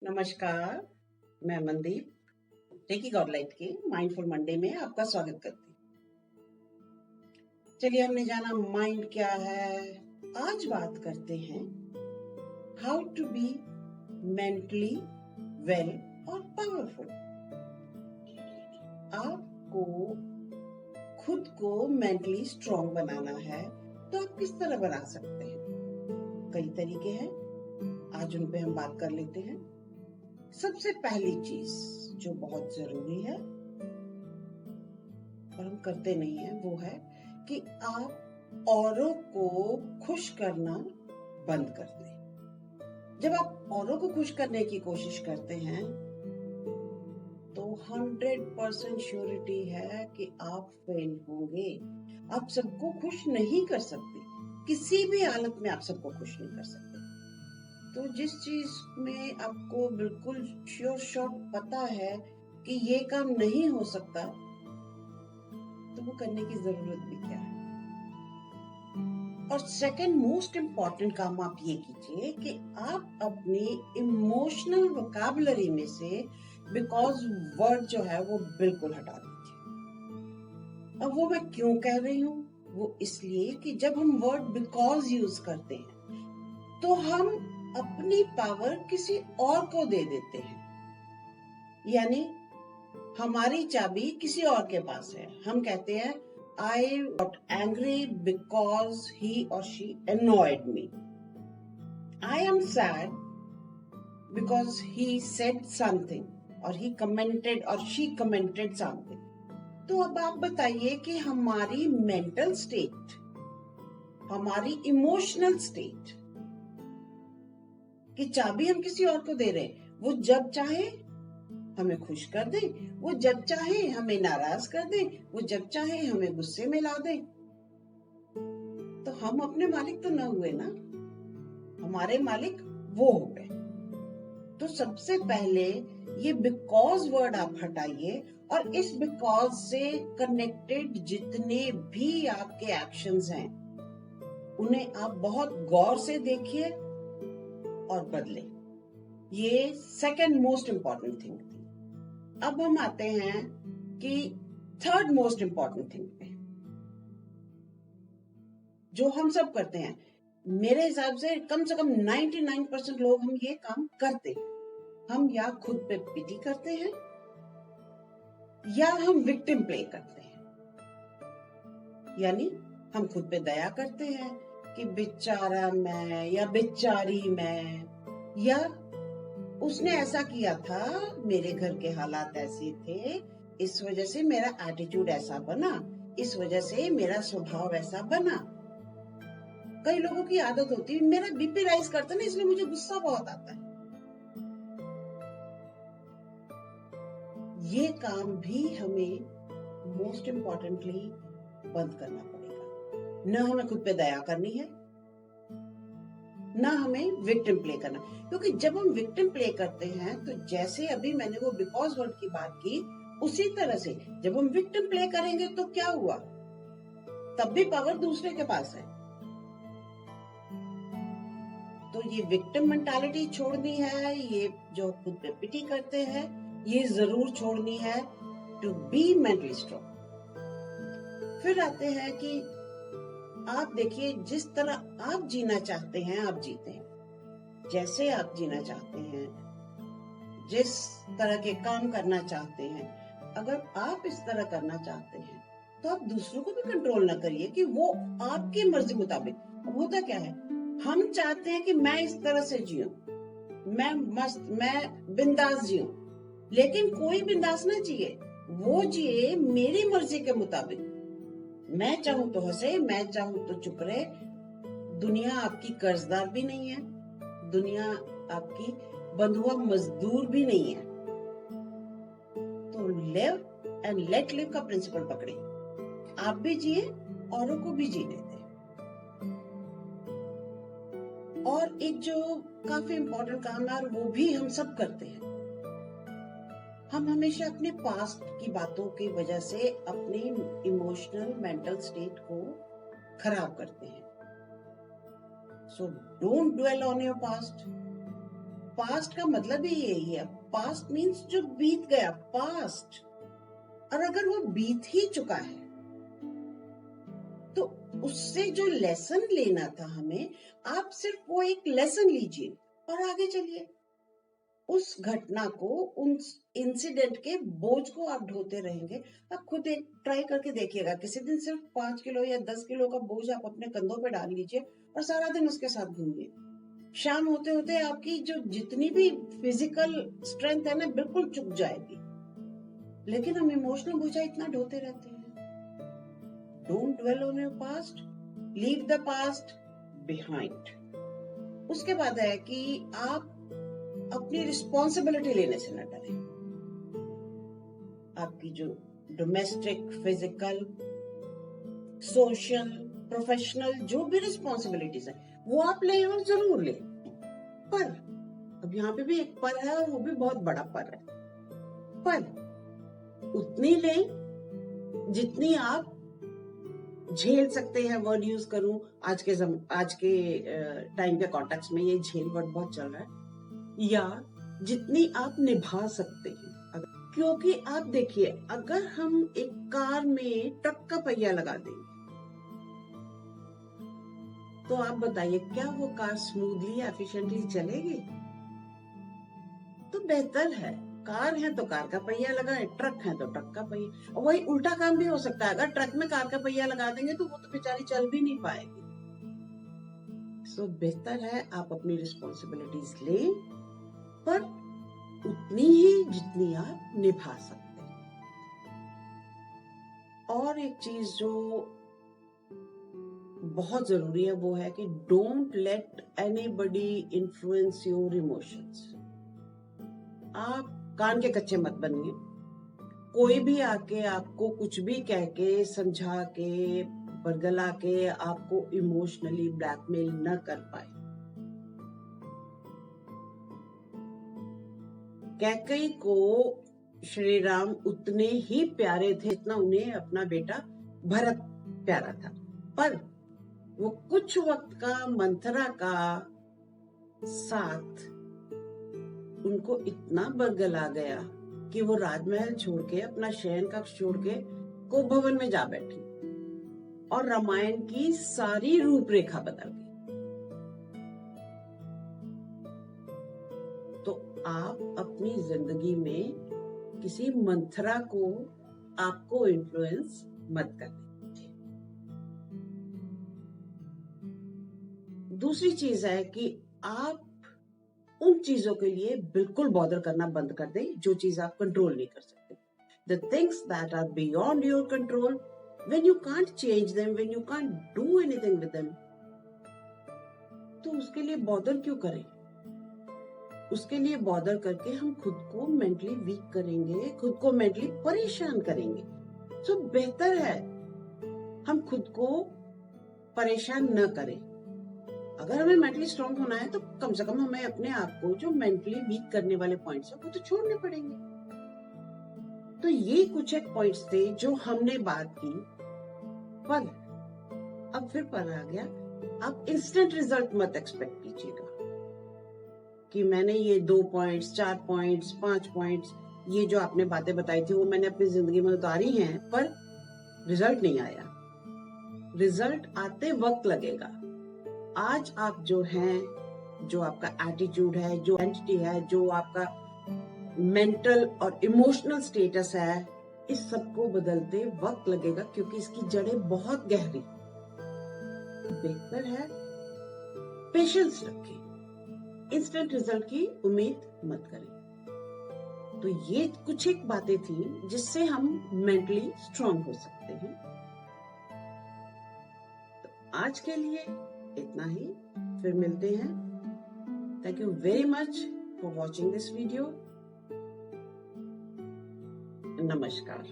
नमस्कार, मैं मनदीप टेकी गॉडलाइट के माइंडफुल मंडे में आपका स्वागत करती हूँ। चलिए, हमने जाना माइंड क्या है। आज बात करते हैं how to be mentally well और पावरफुल। आपको खुद को मेंटली स्ट्रॉन्ग बनाना है तो आप किस तरह बना सकते हैं? कई तरीके हैं, आज उन पे हम बात कर लेते हैं। सबसे पहली चीज जो बहुत जरूरी है और हम करते नहीं है वो है कि आप औरों को खुश करना बंद कर दें। जब आप औरों को खुश करने की कोशिश करते हैं तो 100% श्योरिटी है कि आप फेल होंगे। आप सबको खुश नहीं कर सकते, किसी भी हालत में आप सबको खुश नहीं कर सकते। तो जिस चीज में आपको बिल्कुल श्योर शॉट पता है कि ये काम नहीं हो सकता, तो वो करने की जरूरत भी क्या है। और सेकंड मोस्ट इम्पॉर्टेंट काम आप ये कीजिए कि आप अपनी इमोशनल वोकैबुलरी में से बिकॉज वर्ड जो है वो बिल्कुल हटा दीजिए। अब वो मैं क्यों कह रही हूँ? वो इसलिए कि जब हम वर्ड बिकॉज यूज करते हैं तो हम अपनी पावर किसी और को दे देते हैं। यानी हमारी चाबी किसी और के पास है। हम कहते हैं I got angry because he और she annoyed me. I am sad because he said something और ही कमेंटेड और शी कमेंटेड समथिंग। तो अब आप बताइए कि हमारी मेंटल स्टेट, हमारी इमोशनल स्टेट कि चाबी हम किसी और को दे रहे हैं। वो जब चाहे हमें खुश कर दे, वो जब चाहे हमें नाराज कर दे, वो जब चाहे हमें गुस्से में ला दे। तो हम अपने मालिक तो न हुए ना, हमारे मालिक वो हो गए। तो सबसे पहले ये बिकॉज वर्ड आप हटाइए और इस बिकॉज से कनेक्टेड जितने भी आपके एक्शंस हैं उन्हें आप बहुत गौर से देखिए और बदले। ये सेकंड मोस्ट इंपॉर्टेंट थिंग थी। अब हम आते हैं कि थर्ड मोस्ट इंपॉर्टेंट थिंग पे, जो हम सब करते हैं। मेरे हिसाब से कम 99% लोग हम ये काम करते हैं। हम या खुद पे पिटी करते हैं या हम विक्टिम प्ले करते हैं। यानी हम खुद पे दया करते हैं कि बेचारा मैं या बेचारी मैं, या उसने ऐसा किया था, मेरे घर के हालात ऐसे थे, इस वजह से मेरा एटीट्यूड ऐसा बना, इस वजह से मेरा स्वभाव ऐसा बना। कई लोगों की आदत होती है, मेरा बीपी राइज करता ना इसलिए मुझे गुस्सा बहुत आता है। ये काम भी हमें मोस्ट इम्पोर्टेंटली बंद करना पड़ेगा। न हमें खुद पे दया करनी है, ना हमें विक्टिम प्ले करना। क्योंकि जब हम विक्टिम प्ले करते हैं तो जैसे अभी मैंने वो बिकॉज वर्ड की बात की, उसी तरह से जब हम विक्टिम प्ले करेंगे तो क्या हुआ, तब भी पावर दूसरे के पास है। तो ये विक्टिम मेंटालिटी छोड़नी है, ये जो खुद पे पिटी करते हैं ये जरूर छोड़नी है टू बी मेंटली स्ट्रॉन्ग। फिर आते हैं कि आप देखिए, जिस तरह आप जीना चाहते हैं आप जीते हैं, जैसे आप जीना चाहते हैं, जिस तरह के काम करना चाहते हैं, अगर आप इस तरह करना चाहते हैं तो आप दूसरों को भी कंट्रोल ना करिए कि वो आपकी मर्जी मुताबिक। अब होता क्या है, हम चाहते हैं कि मैं इस तरह से जीऊं, मैं मस्त, मैं बिंदास जीऊं, लेकिन कोई बिंदास ना जिए, वो जिए मेरी मर्जी के मुताबिक। मैं चाहूं तो हंसे, मैं चाहूं तो चुप रहे। दुनिया आपकी कर्जदार भी नहीं है, दुनिया आपकी बंधुआ मजदूर भी नहीं है। तो लिव एंड लेट लिव का प्रिंसिपल पकड़े, आप भी जिए, औरों को भी जीने दें। और एक जो काफी इंपॉर्टेंट काम है, और वो भी हम सब करते हैं, हम हमेशा अपने पास्ट की बातों की वजह से अपनी इमोशनल मेंटल स्टेट को खराब करते हैं। So don't dwell on your past. Past का मतलब ही यही है। पास्ट मीन्स जो बीत गया, पास्ट। और अगर वो बीत ही चुका है तो उससे जो लेसन लेना था हमें, आप सिर्फ वो एक लेसन लीजिए और आगे चलिए। उस घटना को, उन इंसिडेंट के बोझ को आप ढोते रहेंगे। आप खुद एक ट्राई करके देखिएगा, किसी दिन सिर्फ 5 किलो या 10 किलो का बोझ आप अपने कंधों पे डाल लीजिए और सारा दिन उसके साथ घूमिए। शाम होते होते आपकी जो जितनी भी फिजिकल स्ट्रेंथ है ना, बिल्कुल चुक जाएगी। लेकिन हम इमोशनल बोझा इतना ढोते रहते हैं। Don't dwell on your past, leave the past behind। उसके बाद है कि आप अपनी रिस्पॉन्सिबिलिटी लेने से न डरें। आपकी जो डोमेस्टिक, फिजिकल, सोशल, प्रोफेशनल जो भी रिस्पॉन्सिबिलिटीज है वो आप लें और जरूर लें। पर अब यहाँ पे भी एक पर है और वो भी बहुत बड़ा पर है। पर उतनी लें जितनी आप झेल सकते हैं। वर्ड यूज करूं, आज के टाइम के कॉन्टेक्स्ट में ये झेल वर्ड बहुत चल रहा है। या जितनी आप निभा सकते हैं। क्योंकि आप देखिए, अगर हम एक कार में ट्रक का पहिया लगा देंगे तो आप बताइए, क्या वो कार स्मूथली एफिशिएंटली चलेगी? तो बेहतर है, कार है तो कार का पहिया लगाएं, ट्रक है तो ट्रक का पहिया। और वही उल्टा काम भी हो सकता है, अगर ट्रक में कार का पहिया लगा देंगे तो वो तो बेचारी चल भी नहीं पाएगी। सो बेहतर है आप अपनी रिस्पॉन्सिबिलिटीज लें, पर उतनी ही जितनी आप निभा सकते हैं। और एक चीज जो बहुत जरूरी है वो है कि don't let anybody influence your emotions. आप कान के कच्चे मत बनिए। कोई भी आके आपको कुछ भी कह के, समझा के, बरगला के आपको इमोशनली ब्लैकमेल न कर पाए। कैकेयी को श्री राम उतने ही प्यारे थे जितना उन्हें अपना बेटा भरत प्यारा था। पर वो कुछ वक्त का मंथरा का साथ उनको इतना बरगला गया कि वो राजमहल छोड़ के, अपना शयन कक्ष छोड़ के कुभवन में जा बैठी और रामायण की सारी रूपरेखा बदल गई। तो आप अपनी जिंदगी में किसी मंथरा को आपको इन्फ्लुएंस मत कर दीजिए। दूसरी चीज है कि आप उन चीजों के लिए बिल्कुल बॉदर करना बंद कर दें जो चीज आप कंट्रोल नहीं कर सकते। The things that are beyond your control, when you can't change them, when you can't do anything with them, तो उसके लिए बॉदर क्यों करें? उसके लिए बॉदर करके हम खुद को मेंटली वीक करेंगे, खुद को मेंटली परेशान करेंगे। तो बेहतर है हम खुद को परेशान न करें। अगर हमें मेंटली स्ट्रांग होना है तो कम से कम हमें अपने आप को जो मेंटली वीक करने वाले पॉइंट्स हैं वो तो छोड़ने पड़ेंगे। तो ये कुछ एक पॉइंट्स थे जो हमने बात की। पर अब फिर पर आ गया, आप इंस्टेंट रिजल्ट मत एक्सपेक्ट कीजिएगा कि मैंने ये 2 पॉइंट्स, 4 पॉइंट्स, 5 पॉइंट्स, ये जो आपने बातें बताई थी वो मैंने अपनी जिंदगी में उतारी हैं, पर रिजल्ट नहीं आया। रिजल्ट आते वक्त लगेगा। आज आप जो हैं, जो आपका एटीट्यूड है, जो एंटिटी है, जो आपका मेंटल और इमोशनल स्टेटस है, इस सब को बदलते वक्त लगेगा क्योंकि इसकी जड़ें बहुत गहरी। बेहतर है पेशेंस रखें, इंस्टेंट रिजल्ट की उम्मीद मत करें। तो ये कुछ एक बातें थी जिससे हम मेंटली स्ट्रांग हो सकते हैं। तो आज के लिए इतना ही, फिर मिलते हैं। Thank you very much for watching this video. नमस्कार।